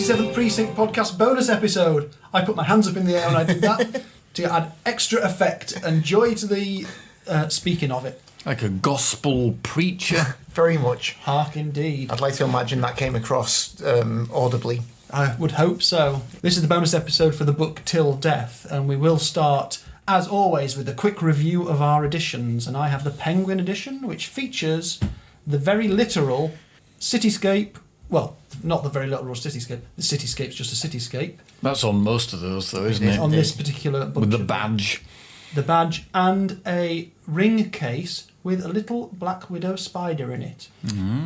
87th Precinct podcast bonus episode. I put my hands up in the air when I did that to add extra effect and joy to the speaking of it. Like a gospel preacher. Very much. Hark indeed. I'd like to imagine that came across audibly. I would hope so. This is the bonus episode for the book Till Death, and we will start, as always, with a quick review of our editions. And I have the Penguin edition, which features the very literal cityscape. Well, not the very literal cityscape. The cityscape's just a cityscape. That's on most of those, though, isn't it? On this particular book. With the badge. The badge and a ring case with a little Black Widow spider in it,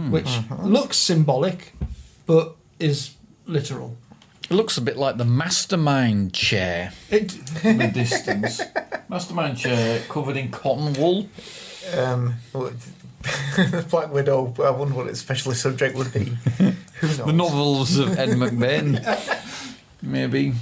which looks symbolic, but is literal. It looks a bit like the Mastermind chair in the distance. Mastermind chair covered in cotton wool. Black Widow, I wonder what its specialist subject would be. Who knows? The novels of Ed McBain. Maybe.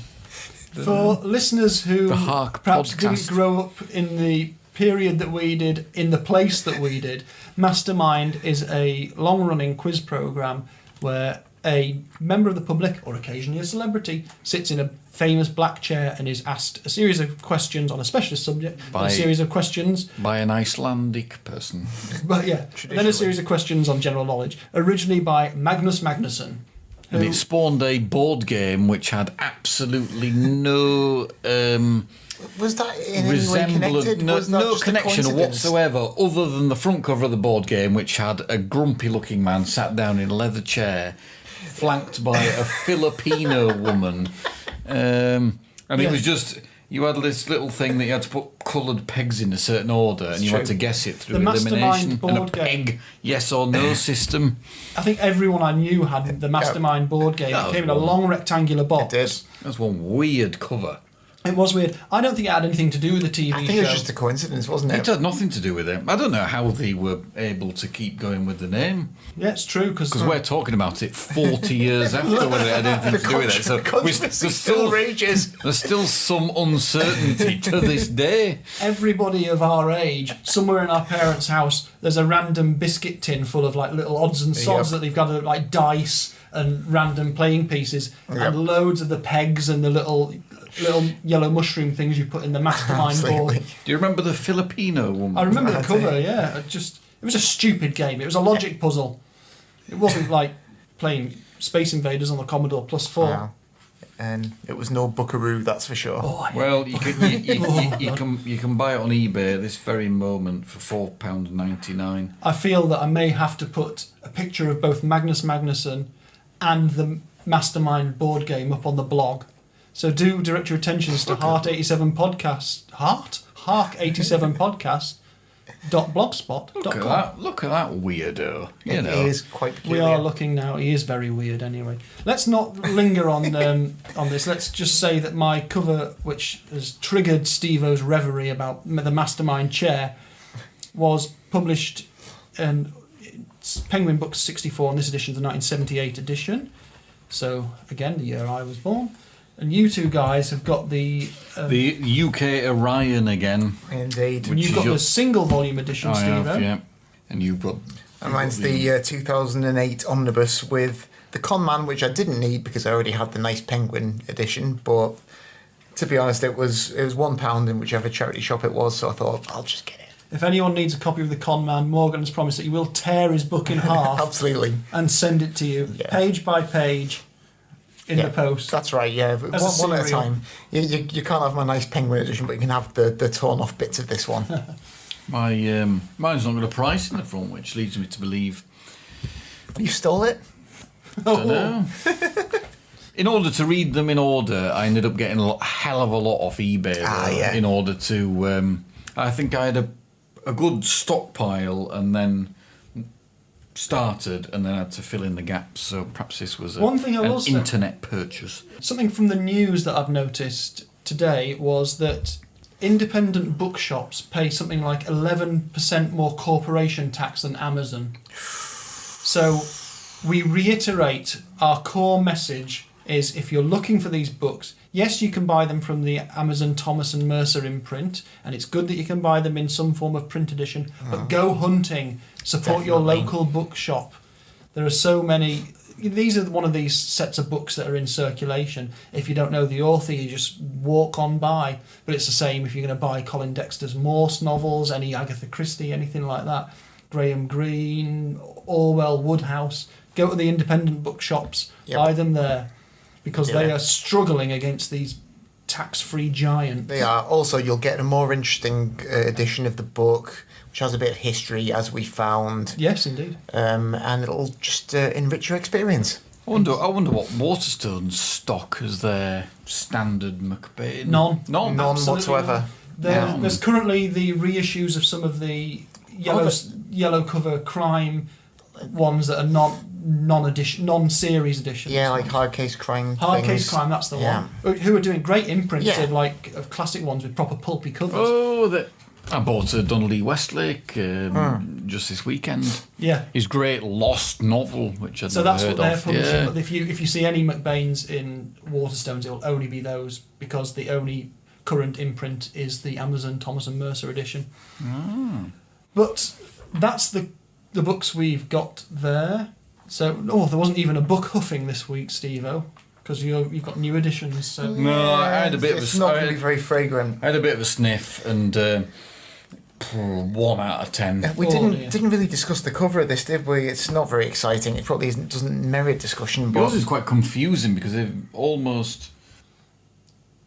For listeners who the Hark perhaps podcast. didn't grow up in the period that we did, in the place that we did, Mastermind is a long-running quiz programme where a member of the public, or occasionally a celebrity, sits in a famous black chair and is asked a series of questions on a specialist subject, a series of questions by an Icelandic person. But yeah, then a series of questions on general knowledge, originally by Magnus Magnusson. And it spawned a board game which had absolutely no was that in any way connected? No connection whatsoever, other than the front cover of the board game, which had a grumpy-looking man sat down in a leather chair, flanked by a Filipino woman. And it was just... You had this little thing that you had to put coloured pegs in a certain order, and you had to guess it through elimination and a peg yes or no system. I think everyone I knew had the Mastermind board game. It came in a long rectangular box. It did. That's one weird cover. It was weird. I don't think it had anything to do with the TV show. I think it was just a coincidence, wasn't it? It had nothing to do with it. I don't know how they were able to keep going with the name. Yeah, it's true. Because we're talking about it 40 years after when it had anything to do with it. So there's still some uncertainty to this day. Everybody of our age, somewhere in our parents' house, there's a random biscuit tin full of like little odds and sods that they've got like dice and random playing pieces and loads of the pegs and the little yellow mushroom things you put in the Mastermind board. Do you remember the Filipino woman? I remember the cover, yeah. It was a stupid game. It was a logic puzzle. It wasn't like playing Space Invaders on the Commodore Plus 4. Wow. And it was no Buckaroo, that's for sure. Oh, yeah. Well, you can buy it on eBay this very moment for £4.99. I feel that I may have to put a picture of both Magnus Magnusson and the Mastermind board game up on the blog. So do direct your attentions to Hark87 podcast. Hark87 podcast.blogspot.com. Look at that weirdo. It is quite peculiar. We are looking now. He is very weird anyway. Let's not linger on this. Let's just say that my cover, which has triggered Stevo's reverie about the Mastermind chair, was published in Penguin Books 64, and this edition is the 1978 edition. So, again, the year I was born. And you two guys have got the UK Orion again. Indeed. You've got the single volume edition, Steve. Yeah. And you've got... And mine's the 2008 omnibus with the Con Man, which I didn't need because I already had the nice Penguin edition. But to be honest, it was £1 in whichever charity shop it was. So I thought, I'll just get it. If anyone needs a copy of the Con Man, Morgan has promised that he will tear his book in half. Absolutely. And send it to you, page by page. In the post. That's right, yeah. One at a time. You can't have my nice Penguin edition, but you can have the torn off bits of this one. Mine's not got a price in the front, which leads me to believe... You stole it? I don't know. In order to read them in order, I ended up getting a hell of a lot off eBay in order to... I think I had a good stockpile and then... started and then had to fill in the gaps, so perhaps this was an internet purchase. Something from the news that I've noticed today was that independent bookshops pay something like 11% more corporation tax than Amazon. So we reiterate our core message is if you're looking for these books, yes, you can buy them from the Amazon Thomas and Mercer imprint, and it's good that you can buy them in some form of print edition, but go hunting. Support your local bookshop. There are so many these are one of these sets of books that are in circulation. If you don't know the author, you just walk on by. But it's the same if you're going to buy Colin Dexter's Morse novels, any Agatha Christie, anything like that. Graham Greene, Orwell, Woodhouse. Go to the independent bookshops, buy them there, because they are struggling against these tax-free giants. They are. Also, you'll get a more interesting edition of the book, which has a bit of history, as we found. Yes, indeed. And it'll just enrich your experience. I wonder what Waterstone's stock as their standard McBain. None Whatsoever. There's currently the reissues of some of the yellow cover crime ones that are non-series editions. Yeah, like Hard Case Crime. Hard Case Crime, that's the one. Who are doing great imprints of classic ones with proper pulpy covers. Oh, I bought a Donnelly Westlake just this weekend. Yeah, his great lost novel, which I'd never heard of. So that's what they're publishing. But if you see any McBains in Waterstones, it will only be those, because the only current imprint is the Amazon Thomas and Mercer edition. But that's the books we've got there. So, there wasn't even a book huffing this week, Stevo, because you've got new editions. So. No, I had a bit of a... It's not going to be very fragrant. I had a bit of a sniff, and 1 out of 10. We didn't really discuss the cover of this, did we? It's not very exciting. It probably doesn't merit discussion. But yours is quite confusing, because they've almost...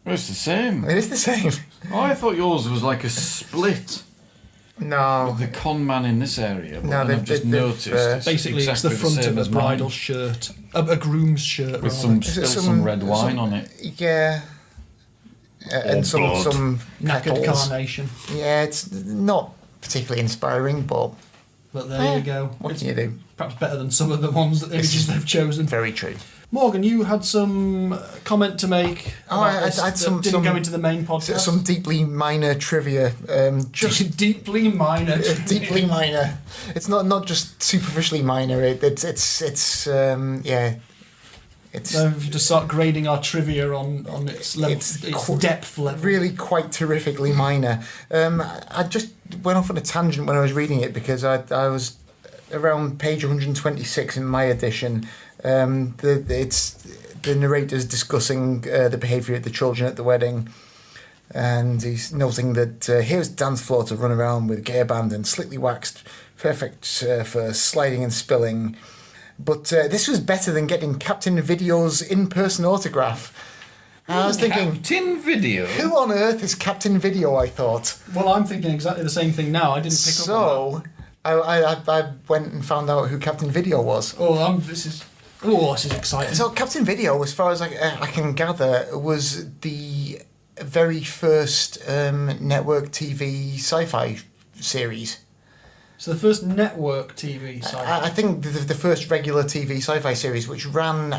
Well, it's the same. It is the same. Oh, I thought yours was like a split. No. The con man in this area. But no, I've just noticed. Basically, it's the front of a bridal shirt. A groom's shirt. With some red wine on it. Yeah. And some knackered petals. carnation. Yeah, it's not particularly inspiring, but there you go. What can you do? Perhaps better than some of the images they've chosen. Very true. Morgan, you had some comment to make. I had some go into the main podcast. Some deeply minor trivia. Just deeply minor. Deeply minor. It's not just superficially minor. It's if you just start grading our trivia on its level, its depth level. Really quite terrifically minor. I just went off on a tangent when I was reading it, because I was around page 126 in my edition. The narrator's discussing the behaviour of the children at the wedding, and he's noting that here's the dance floor to run around with gay abandon, slickly waxed, perfect for sliding and spilling. But this was better than getting Captain Video's in-person autograph. I was thinking, Captain Video? Who on earth is Captain Video, I thought. Well, I'm thinking exactly the same thing now. I didn't pick up on that. I went and found out who Captain Video was. This is exciting. So Captain Video, as far as I can gather, was the very first network TV sci-fi series. So the first network TV sci-fi. I think the first regular TV sci-fi series, which ran...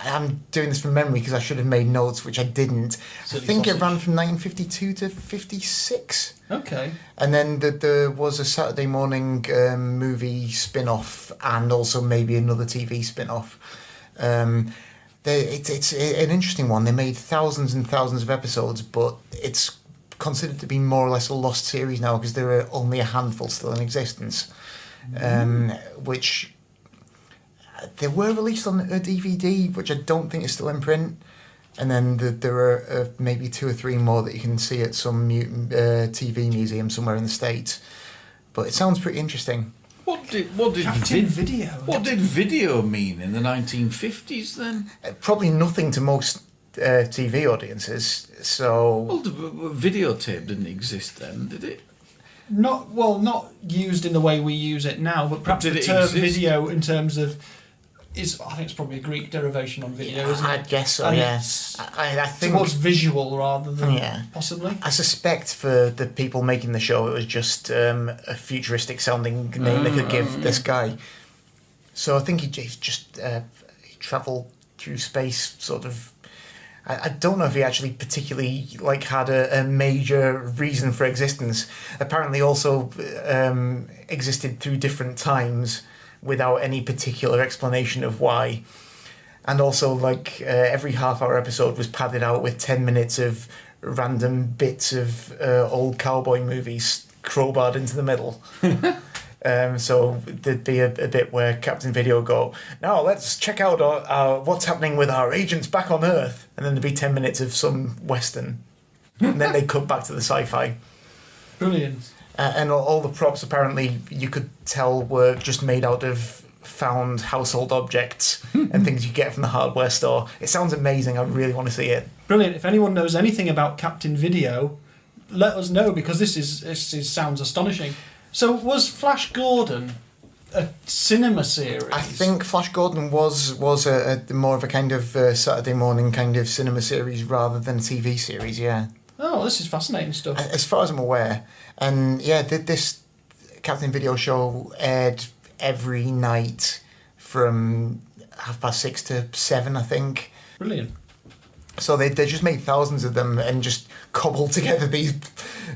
I'm doing this from memory because I should have made notes, which I didn't. Silly I think sausage. It ran from 1952 to 56. Okay. And then there was a Saturday morning movie spin-off, and also maybe another TV spin-off. It's an interesting one. They made thousands and thousands of episodes, but it's considered to be more or less a lost series now, because there are only a handful still in existence, which they were released on a DVD, which I don't think is still in print. And then there are maybe 2 or 3 more that you can see at some TV museum somewhere in the States. But it sounds pretty interesting. What did Captain Video? What did video mean in the 1950s then? Probably nothing to most TV audiences. So Well, the videotape didn't exist then, did it? Not used in the way we use it now, but perhaps Did the it term exist? video in terms of... I think it's probably a Greek derivation on video, isn't it? I guess so, And yes. I think towards visual rather than possibly. I suspect for the people making the show, it was just a futuristic sounding name they could give this guy. So I think he just he travelled through space, sort of. I don't know if he actually particularly had a major reason for existence. Apparently, also existed through different times without any particular explanation of why. And also, every half-hour episode was padded out with 10 minutes of random bits of old cowboy movies crowbarred into the middle. So there'd be a bit where Captain Video would go, now let's check out what's happening with our agents back on Earth. And then there'd be 10 minutes of some Western. And then they'd cut back to the sci-fi. Brilliant. And all the props, apparently, you could tell were just made out of found household objects and things you get from the hardware store. It sounds amazing. I really want to see it. Brilliant. If anyone knows anything about Captain Video, let us know, because this sounds astonishing. So was Flash Gordon a cinema series? I think Flash Gordon was a more of a kind of Saturday morning kind of cinema series rather than a TV series, yeah. Oh, this is fascinating stuff. As far as I'm aware. And yeah, this Captain Video show aired every night from 6:30 to 7, I think. Brilliant. So they just made thousands of them and just cobbled together these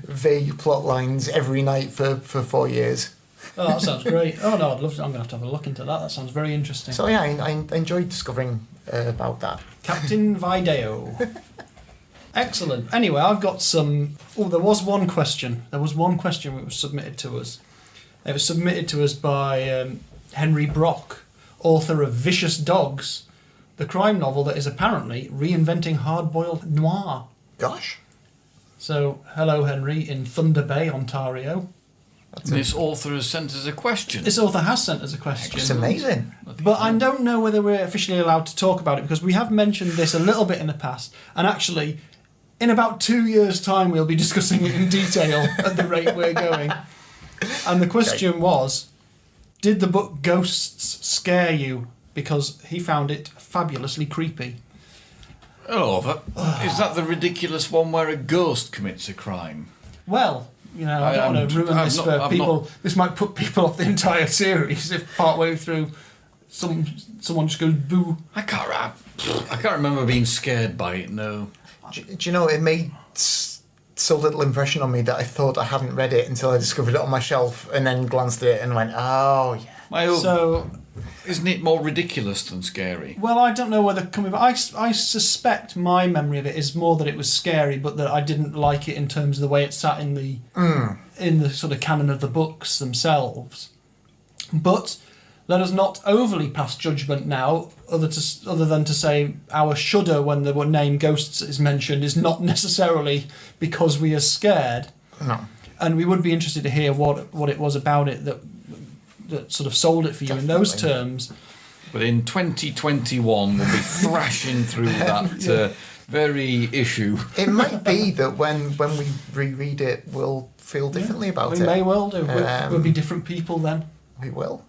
vague plot lines every night for 4 years. Oh, that sounds great. Oh no, I'd love to, I'm going to have a look into that. That sounds very interesting. So yeah, I enjoyed discovering about that. Captain Video. Excellent. Anyway, I've got some... Oh, there was one question. There was one question which was submitted to us. It was submitted to us by Henry Brock, author of Vicious Dogs, the crime novel that is apparently reinventing hard-boiled noir. Gosh. So, hello, Henry, in Thunder Bay, Ontario. This author has sent us a question. This author has sent us a question. It's amazing. But I don't know whether we're officially allowed to talk about it, because we have mentioned this a little bit in the past, and actually, in about 2 years' time, we'll be discussing it in detail at the rate we're going. And the question was, did the book Ghosts scare you? Because he found it fabulously creepy. Hello, is that the ridiculous one where a ghost commits a crime? Well, you know, I don't want to ruin this for people. This might put people off the entire series if partway through someone just goes boo. I can't remember being scared by it, no. Do you know, it made so little impression on me that I thought I hadn't read it until I discovered it on my shelf and then glanced at it and went, oh, yeah. So, isn't it more ridiculous than scary? Well, I don't know whether coming back... I suspect my memory of it is more that it was scary, but that I didn't like it in terms of the way it sat in the sort of canon of the books themselves. But let us not overly pass judgment now, other than to say our shudder when the name Ghosts is mentioned is not necessarily because we are scared. No. And we would be interested to hear what it was about it that sort of sold it for you in those terms. But in 2021, we'll be thrashing through that very issue. It might be that when we reread it, we'll feel differently about it. We may well do. We'll be different people then. We will.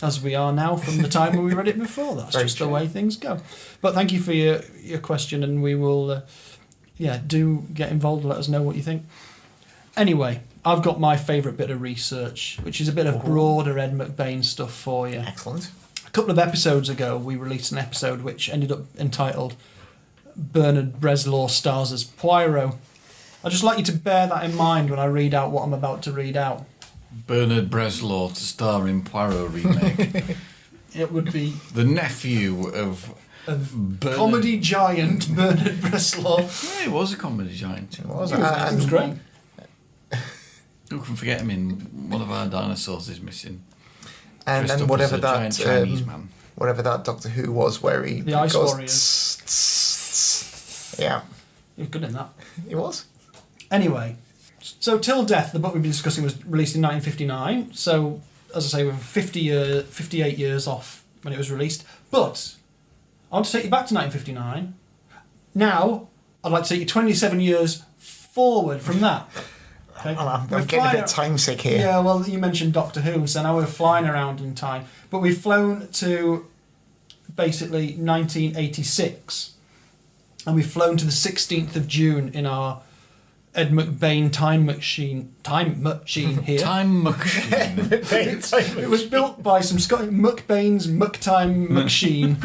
As we are now from the time when we read it before. That's just the way things go. But thank you for your question, and we will, do get involved and let us know what you think. Anyway, I've got my favourite bit of research, which is a bit of broader Ed McBain stuff for you. Excellent. A couple of episodes ago, we released an episode which ended up entitled Bernard Bresslaw Stars as Poirot. I'd just like you to bear that in mind when I read out what I'm about to read out. Bernard Bresslaw to star in Poirot remake. It would be... the nephew of comedy giant Bernard Bresslaw. Yeah, he was a comedy giant. It was. It was great. Who can forget him in One of Our Dinosaurs is Missing? And then whatever that Chinese man. Whatever that Doctor Who was, where he the Ice goes, Warriors. Yeah, he was good in that. He was. Anyway, so Till Death, the book we've been discussing, was released in 1959. So, as I say, we're 58 years off when it was released. But I want to take you back to 1959. Now, I'd like to take you 27 years forward from that. Okay. I'm getting a bit time sick here. Yeah, well, you mentioned Doctor Who, so now we're flying around in time. But we've flown to basically 1986. And we've flown to the 16th of June in our Ed McBain time machine here. Time machine. It was built by some McBain's McTime McChine.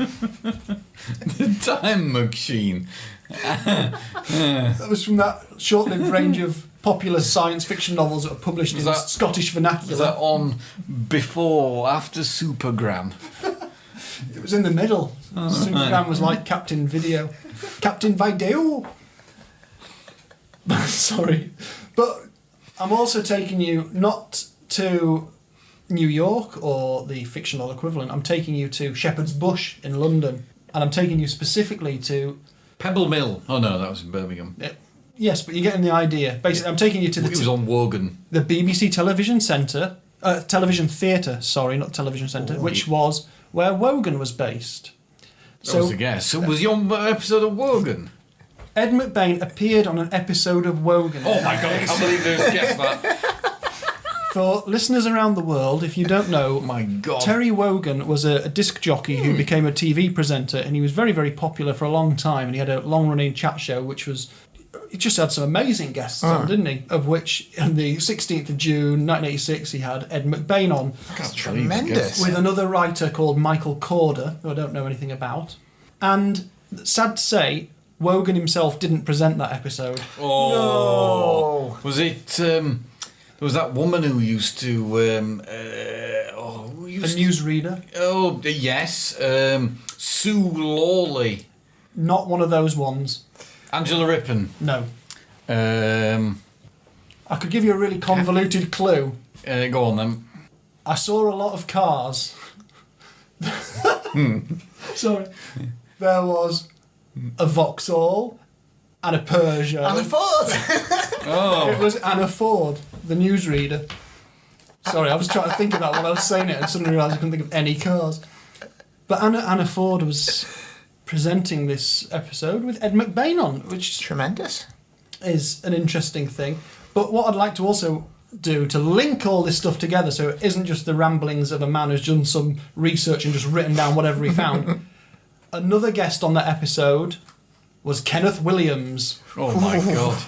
The time machine. That was from that short-lived range of popular science fiction novels that were published in Scottish vernacular. Was that on before, after Supergram? It was in the middle. Supergram was like Captain Video. Captain Video! Sorry. But I'm also taking you not to New York or the fictional equivalent, I'm taking you to Shepherd's Bush in London. And I'm taking you specifically to... Pebble Mill. Oh no, that was in Birmingham. Yes, but you're getting the idea. Basically, I'm taking you to It was on Wogan. the BBC Television Centre, Television Theatre, sorry, not Television Centre, which was where Wogan was based. That was a guess. So was he on an episode of Wogan? Ed McBain appeared on an episode of Wogan. Oh my god, I can't believe they guessed that. For listeners around the world, if you don't know, My God. Terry Wogan was a disc jockey who became a TV presenter, and he was very, very popular for a long time, and he had a long-running chat show, which was... He just had some amazing guests on, didn't he? Of which, on the 16th of June, 1986, he had Ed McBain on. That's tremendous. With another writer called Michael Corder, who I don't know anything about. And, sad to say, Wogan himself didn't present that episode. Oh. No. Was it... there was that woman who used to... A newsreader. Oh, yes. Sue Lawley. Not one of those ones. Angela Rippon. No. I could give you a really convoluted clue. Go on then. I saw a lot of cars. Sorry. There was a Vauxhall and a Peugeot. And a Ford! Oh. It was Anna Ford, the newsreader. Sorry, I was trying to think of that while I was saying it and suddenly realised I couldn't think of any cars. But Anna Ford was presenting this episode with Ed McBain on, which Tremendous. is an interesting thing. But what I'd like to also do to link all this stuff together so it isn't just the ramblings of a man who's done some research and just written down whatever he found. Another guest on that episode was Kenneth Williams. Oh my God.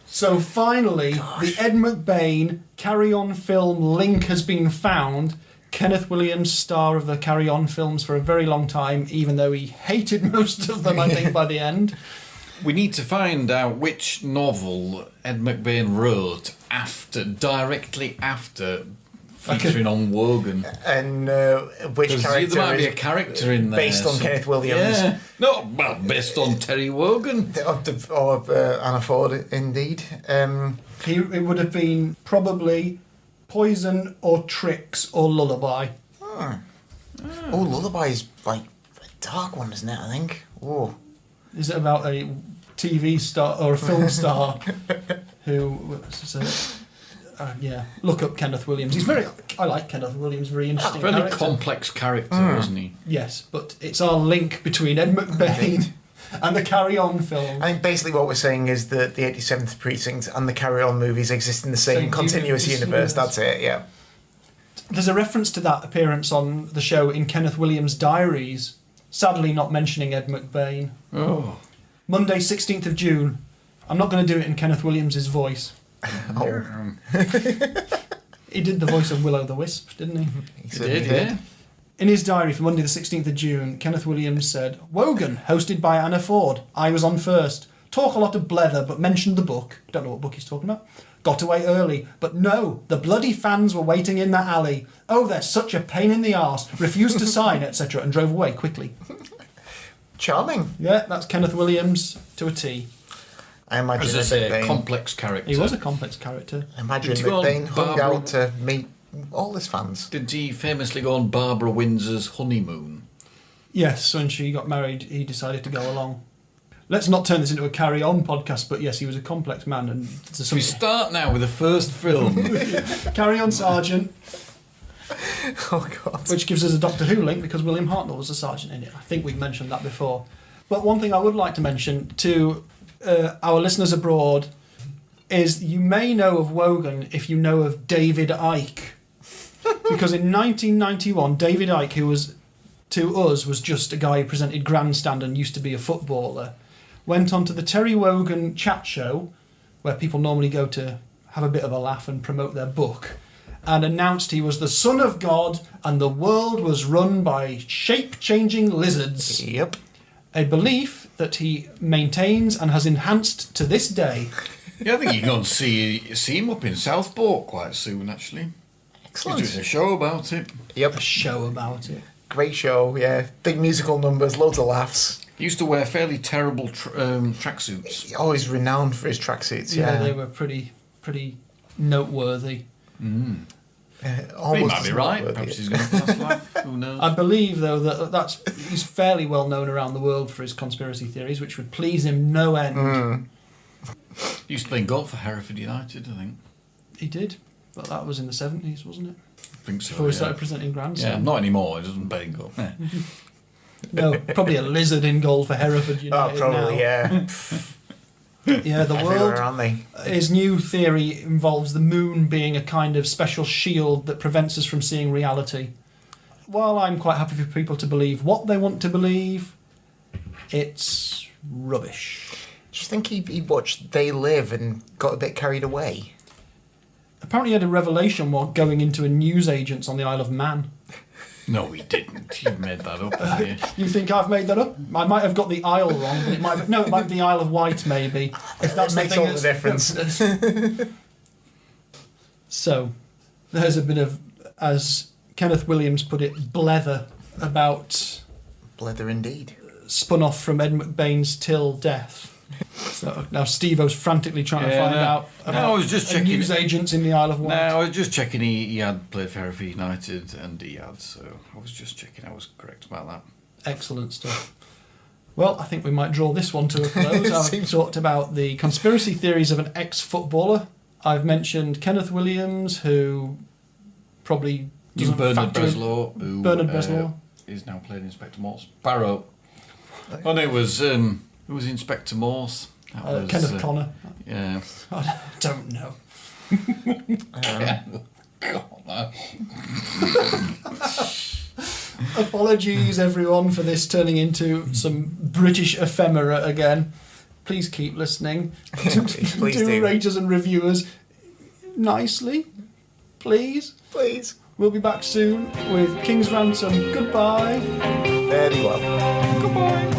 So finally, the Ed McBain Carry On film link has been found. Kenneth Williams, star of the Carry On films for a very long time, even though he hated most of them, I think, by the end. We need to find out which novel Ed McBain wrote directly after featuring on Wogan. And which character there might be a character in there. Based on Kenneth Williams. Yeah. No, well, based on Terry Wogan. Or Anna Ford, indeed. It would have been probably Poison or Tricks or Lullaby. Oh, Lullaby is like a dark one, isn't it, I think? Oh. Is it about a TV star or a film star who... yeah, look up Kenneth Williams. I like Kenneth Williams, very interesting Very character. complex character, wasn't he? Yes, but it's our link between Ed McBain and the Carry On film. I think basically what we're saying is that the 87th Precinct and the Carry On movies exist in the same continuous universe. That's it, yeah. There's a reference to that appearance on the show in Kenneth Williams' diaries, sadly not mentioning Ed McBain. Oh. Monday, 16th of June. I'm not going to do it in Kenneth Williams' voice. Oh. He did the voice of Will-O-the-Wisp, didn't he? He did, yeah. In his diary for Monday the 16th of June, Kenneth Williams said, Wogan, hosted by Anna Ford. I was on first. Talk a lot of blether, but mentioned the book. Don't know what book he's talking about. Got away early. But no, the bloody fans were waiting in that alley. Oh, they're such a pain in the arse. Refused to sign, etc. and drove away quickly. Charming. Yeah, that's Kenneth Williams to a T. I imagine As I say, a complex character. He was a complex character. I imagine McBain hung out to meet all his fans. Did he famously go on Barbara Windsor's honeymoon? Yes, when she got married, he decided to go along. Let's not turn this into a Carry On podcast, but yes, he was a complex man. And we start now with the first film. Carry On, Sergeant. Oh, God. Which gives us a Doctor Who link because William Hartnell was a sergeant in it. I think we've mentioned that before. But one thing I would like to mention to our listeners abroad is you may know of Wogan if you know of David Icke. Because in 1991, David Icke, who was, to us, was just a guy who presented Grandstand and used to be a footballer, went on to the Terry Wogan chat show, where people normally go to have a bit of a laugh and promote their book, and announced he was the son of God and the world was run by shape-changing lizards. Yep. A belief that he maintains and has enhanced to this day. Yeah, I think you're going to see him up in Southport quite soon, actually. Excellent. He's doing a show about it. Yep. A show about it. Great show, yeah. Big musical numbers, loads of laughs. He used to wear fairly terrible tracksuits. Always renowned for his tracksuits, yeah. They were pretty noteworthy. Mm. He Almost might as be right. noteworthy. Perhaps he's going to pass life. Who knows? I believe, though, that he's fairly well known around the world for his conspiracy theories, which would please him no end. He used to play golf for Hereford United, I think. He did, but that was in the 70s, wasn't it? I think so. Before he started presenting Ransom. Yeah, not anymore. He doesn't play in golf. Yeah. No, probably a lizard in goal for Hereford United. Probably, now. yeah. Yeah, the Everywhere, world. aren't they? His new theory involves the moon being a kind of special shield that prevents us from seeing reality. While I'm quite happy for people to believe what they want to believe, it's rubbish. Do you think he watched They Live and got a bit carried away? Apparently he had a revelation while going into a newsagent's on the Isle of Man. No, he didn't. You made that up, haven't you? You think I've made that up? I might have got the Isle wrong, but it might be the Isle of Wight, maybe. If that's It makes all the difference. So, there's a bit of, as Kenneth Williams put it, blether about Blether indeed. spun off from Ed McBain's Till Death. So now Stevo's frantically trying to find out about I was just checking. newsagents in the Isle of No, Wight. I was just checking. He had played for Hereford United, and he had. So I was just checking. I was correct about that. Excellent stuff. Well, I think we might draw this one to a close. I've talked about the conspiracy theories of an ex-footballer. I've mentioned Kenneth Williams, who probably doesn't Bernard factor in- Breslau, who Bernard Breslau. is now playing Inspector Morse. Barrow. Oh no, it was Inspector Morse. That was Kenneth Connor. Yeah. I don't know. Apologies, everyone, for this turning into some British ephemera again. Please keep listening. Please do. Rate us and review us nicely, please. Please. We'll be back soon with King's Ransom. Goodbye. Very well. Goodbye.